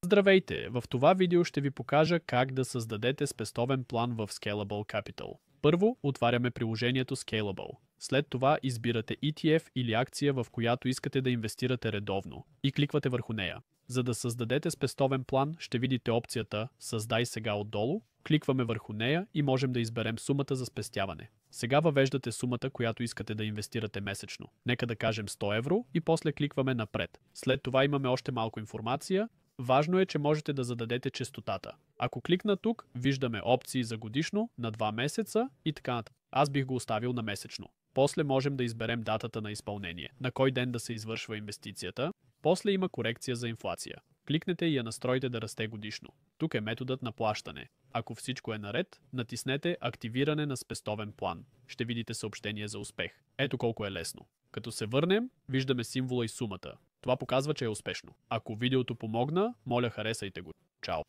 Здравейте! В това видео ще ви покажа как да създадете спестовен план в Scalable Capital. Първо, отваряме приложението Scalable. След това избирате ETF или акция, в която искате да инвестирате редовно и кликвате върху нея. За да създадете спестовен план, ще видите опцията "Създай сега" отдолу. Кликваме върху нея и можем да изберем сумата за спестяване. Сега въвеждате сумата, която искате да инвестирате месечно. Нека да кажем 100 евро и после кликваме напред. След това имаме още малко информация. Важно е, че можете да зададете честотата. Ако кликна тук, виждаме опции за годишно, на 2 месеца и така нататък. Аз бих го оставил на месечно. После можем да изберем датата на изпълнение, на кой ден да се извършва инвестицията. После има корекция за инфлация. Кликнете и я настроите да расте годишно. Тук е методът на плащане. Ако всичко е наред, натиснете "Активиране на спестовен план". Ще видите съобщение за успех. Ето колко е лесно. Като се върнем, виждаме символа и сумата. Това показва, че е успешно. Ако видеото помогна, моля, харесайте го. Чао!